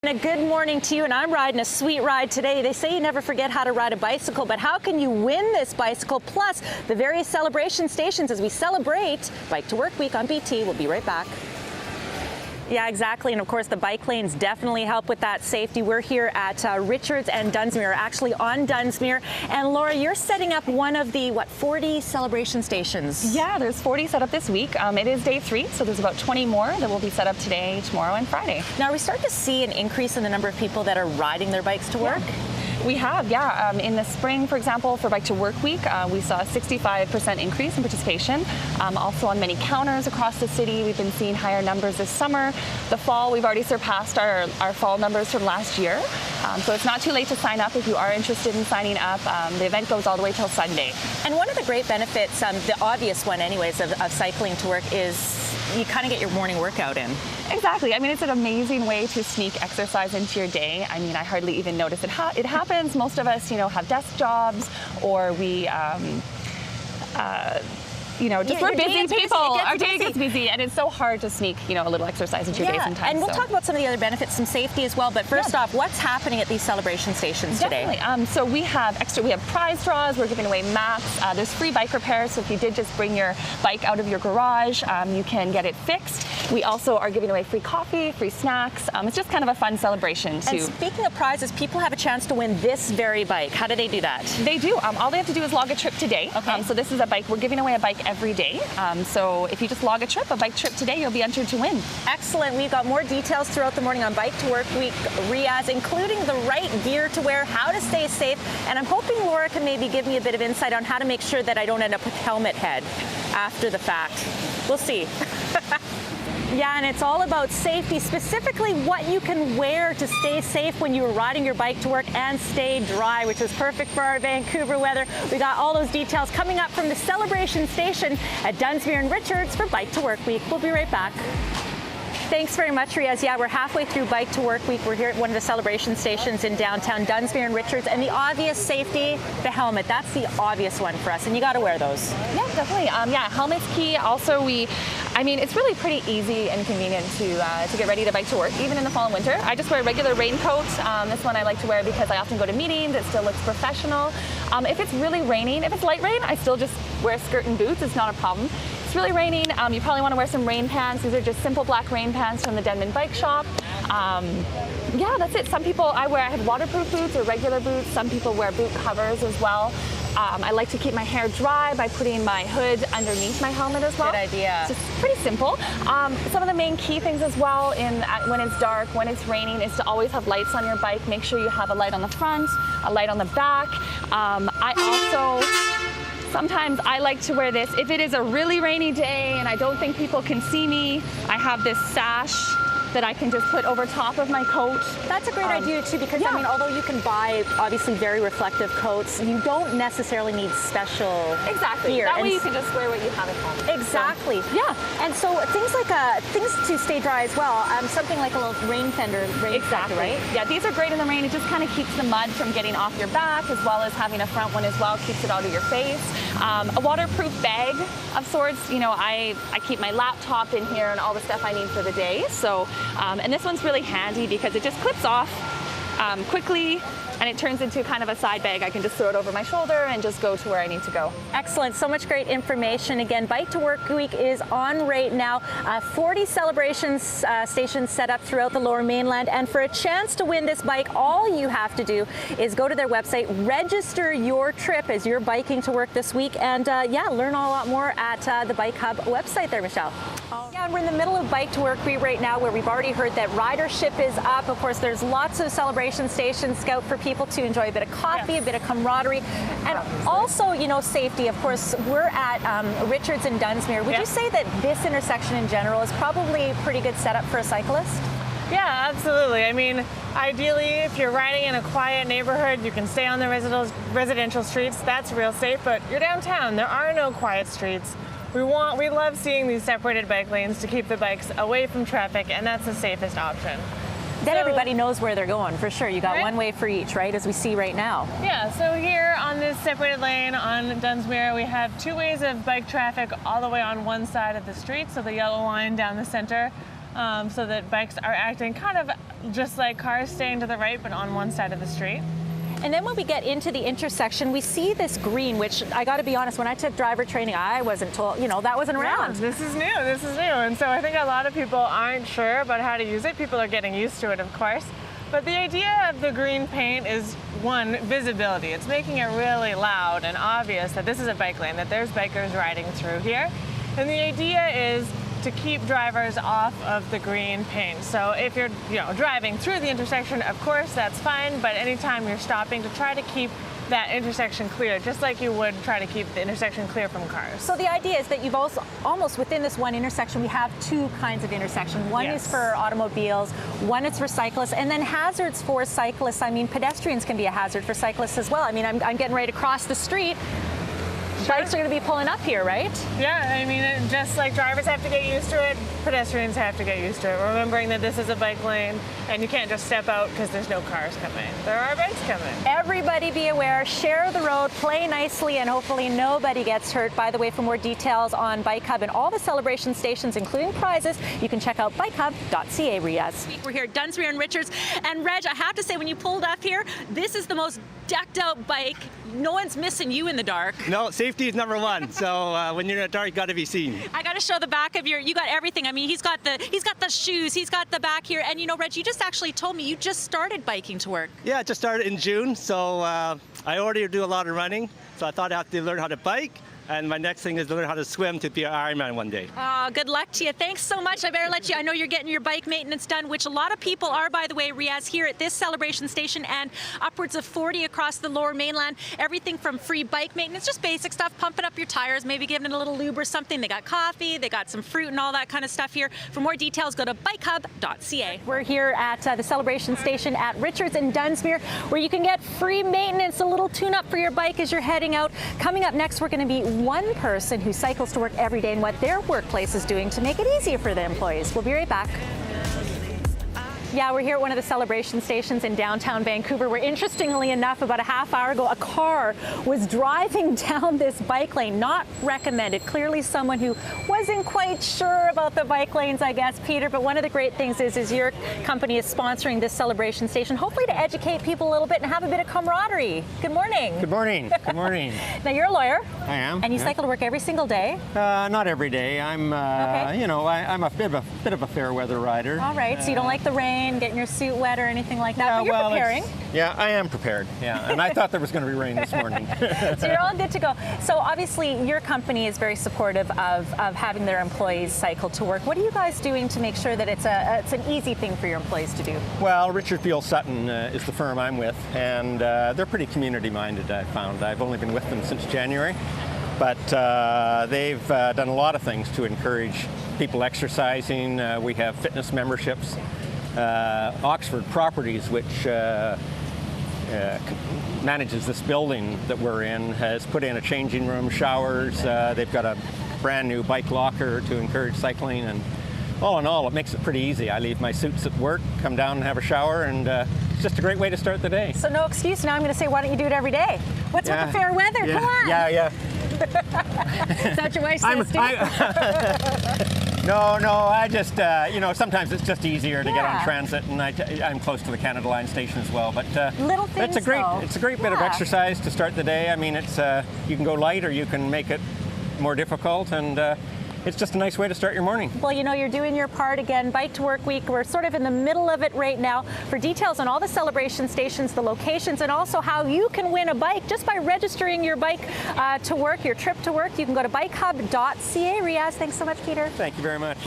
A good morning to you, and I'm riding a sweet ride today. They say you never forget how to ride a bicycle, but how can you win this bicycle? Plus, the various celebration stations as we celebrate Bike to Work Week on BT. We'll be right back. Yeah, exactly. And of course, the bike lanes definitely help with that safety. We're here at Richards and Dunsmuir, actually on Dunsmuir. And Laura, you're setting up one of the, 40 celebration stations? Yeah, there's 40 set up this week. It is day 3, so there's about 20 more that will be set up today, tomorrow, and Friday. Now, are we starting to see an increase in the number of people that are riding their bikes to work? We have, yeah. In the spring, for example, for Bike to Work Week, we saw a 65% increase in participation. Also on many counters across the city, we've been seeing higher numbers this summer. The fall, we've already surpassed our fall numbers from last year. So it's not too late to sign up if you are interested in signing up. The event goes all the way till Sunday. And one of the great benefits, the obvious one anyways, of cycling to work is you kind of get your morning workout in. Exactly. I mean, it's an amazing way to sneak exercise into your day. I mean, I hardly even notice it. It happens. Most of us, have desk jobs, or we, we're busy people. Our day gets busy, and it's so hard to sneak, a little exercise into your day sometimes. And we'll talk about some of the other benefits, some safety as well. But first off, what's happening at these celebration stations today? So we have prize draws. We're giving away maps. There's free bike repairs. So if you did just bring your bike out of your garage, you can get it fixed. We also are giving away free coffee, free snacks. It's just kind of a fun celebration too. And speaking of prizes, people have a chance to win this very bike. How do they do that? They do. All they have to do is log a trip today. Okay. So this is a bike. We're giving away a bike every day. So if you just log a bike trip today, you'll be entered to win. Excellent. We've got more details throughout the morning on Bike to Work Week, Riaz, including the right gear to wear, how to stay safe, and I'm hoping Laura can maybe give me a bit of insight on how to make sure that I don't end up with helmet head after the fact. We'll see. Yeah, and it's all about safety, specifically what you can wear to stay safe when you're riding your bike to work and stay dry, which is perfect for our Vancouver weather. We got all those details coming up from the celebration station at Dunsmuir and Richards for Bike to Work Week. We'll be right back. Thanks very much, Riaz. Yeah, we're halfway through Bike to Work Week. We're here at one of the celebration stations in downtown Dunsmuir and Richards, and the obvious safety, the helmet. That's the obvious one for us, and you got to wear those. Yeah, definitely. Helmet's key. Also, it's really pretty easy and convenient to get ready to bike to work, even in the fall and winter. I just wear a regular raincoat. This one I like to wear because I often go to meetings. It still looks professional. If it's really raining, if it's light rain, I still just wear a skirt and boots. It's not a problem. If it's really raining, you probably want to wear some rain pants. These are just simple black rain pants from the Denman Bike Shop. That's it. Some people, I have waterproof boots or regular boots. Some people wear boot covers as well. I like to keep my hair dry by putting my hood underneath my helmet as well. Good idea. It's just pretty simple. Some of the main key things as well when it's dark, when it's raining, is to always have lights on your bike. Make sure you have a light on the front, a light on the back. Sometimes I like to wear this. If it is a really rainy day and I don't think people can see me, I have this sash that I can just put over top of my coat. That's a great idea too, because although you can buy obviously very reflective coats, you don't necessarily need special gear. That way you can just wear what you have at home. Exactly. So, yeah. And so things like things to stay dry as well. Something like a little rain fender, exactly. Right? Yeah, these are great in the rain. It just kind of keeps the mud from getting off your back, as well as having a front one as well keeps it out of your face. A waterproof bag of sorts. I keep my laptop in here and all the stuff I need for the day. So. And this one's really handy because it just clips off quickly, and it turns into kind of a side bag. I can just throw it over my shoulder and just go to where I need to go. Excellent. So much great information. Again, Bike to Work Week is on right now. 40 celebrations stations set up throughout the Lower Mainland. And for a chance to win this bike, all you have to do is go to their website, register your trip as you're biking to work this week, and learn a lot more at the Bike Hub website there, Michelle. Yeah, and we're in the middle of Bike to Work Week right now, where we've already heard that ridership is up. Of course, there's lots of celebration stations scout for people to enjoy a bit of coffee, a bit of camaraderie, and also, safety. Of course, we're at Richards and Dunsmuir. Would you say that this intersection in general is probably a pretty good setup for a cyclist? Yeah, absolutely. Ideally, if you're riding in a quiet neighborhood, you can stay on the residential streets. That's real safe, but you're downtown. There are no quiet streets. We love seeing these separated bike lanes to keep the bikes away from traffic, and that's the safest option. Then everybody knows where they're going, for sure. You got one way for each, right, as we see right now. Yeah, so here on this separated lane on Dunsmuir, we have 2 ways of bike traffic all the way on one side of the street, so the yellow line down the center. so that bikes are acting kind of just like cars, staying to the right, but on one side of the street. And then when we get into the intersection, we see this green, which I got to be honest, when I took driver training, I wasn't told, that wasn't around. Yeah, this is new. And so I think a lot of people aren't sure about how to use it. People are getting used to it, of course. But the idea of the green paint is, one, visibility. It's making it really loud and obvious that this is a bike lane, that there's bikers riding through here. And the idea is to keep drivers off of the green paint. So if you're driving through the intersection, of course, that's fine, but anytime you're stopping, to try to keep that intersection clear, just like you would try to keep the intersection clear from cars. So the idea is that you've also, almost within this one intersection, we have two kinds of intersection. One is for automobiles, one is for cyclists, and then hazards for cyclists. I mean, pedestrians can be a hazard for cyclists as well. I mean, I'm getting right across the street. Bikes are going to be pulling up here, right? Yeah, I mean, just like drivers have to get used to it, pedestrians have to get used to it. Remembering that this is a bike lane and you can't just step out because there's no cars coming. There are bikes coming. Everybody be aware, share the road, play nicely, and hopefully nobody gets hurt. By the way, for more details on Bike Hub and all the celebration stations, including prizes, you can check out bikehub.ca, Riaz. We're here at Dunsmuir and Richards. And Reg, I have to say, when you pulled up here, this is the most decked out bike. No one's missing you in the dark. No, safety is number one. So when you're in the dark, you got to be seen. I got to show the back of you got everything. I mean, he's got the shoes, he's got the back here. And Reg, you just actually told me you just started biking to work. Yeah, I just started in June. So I already do a lot of running. So I thought I have to learn how to bike. And my next thing is to learn how to swim to be an Ironman one day. Oh, good luck to you. Thanks so much. I better let you. I know you're getting your bike maintenance done, which a lot of people are, by the way, Riaz, here at this celebration station, and upwards of 40 across the Lower Mainland. Everything from free bike maintenance, just basic stuff, pumping up your tires, maybe giving it a little lube or something. They got coffee, they got some fruit and all that kind of stuff here. For more details, go to bikehub.ca. We're here at the celebration station at Richards in Dunsmuir, where you can get free maintenance, a little tune-up for your bike as you're heading out. Coming up next, we're going to be one person who cycles to work every day and what their workplace is doing to make it easier for the employees. We'll be right back. Yeah, we're here at one of the celebration stations in downtown Vancouver, where interestingly enough, about a half hour ago, a car was driving down this bike lane. Not recommended. Clearly someone who wasn't quite sure about the bike lanes, I guess, Peter. But one of the great things is your company is sponsoring this celebration station, hopefully to educate people a little bit and have a bit of camaraderie. Good morning. Good morning. Good morning. Now, you're a lawyer. I am. And you cycle to work every single day? Not every day. I'm, Okay. I'm a bit of a fair weather rider. All right. So you don't like the rain, getting your suit wet or anything like that, but you're preparing. Yeah, I am prepared. Yeah, and I thought there was going to be rain this morning. So you're all good to go. So obviously your company is very supportive of having their employees cycle to work. What are you guys doing to make sure that it's an easy thing for your employees to do? Well, Richard Beale Sutton is the firm I'm with, and they're pretty community-minded, I've found. I've only been with them since January, but they've done a lot of things to encourage people exercising. We have fitness memberships. Oxford Properties, which manages this building that we're in, has put in a changing room, showers. They've got a brand new bike locker to encourage cycling, and all in all, it makes it pretty easy. I leave my suits at work, come down and have a shower, and it's just a great way to start the day. So no excuse. Now I'm going to say, why don't you do it every day? What's with the fair weather? Yeah. Come on. Yeah. Is that your wife says, Steve? No, I just, sometimes it's just easier to get on transit, and I'm close to the Canada Line station as well. But little things, it's a great bit of exercise to start the day. I mean, it's you can go light or you can make it more difficult, and it's just a nice way to start your morning. Well, you're doing your part. Again, Bike to Work Week, we're sort of in the middle of it right now. For details on all the celebration stations, the locations, and also how you can win a bike just by registering your bike to work, your trip to work, you can go to bikehub.ca. Riaz, thanks so much, Peter. Thank you very much.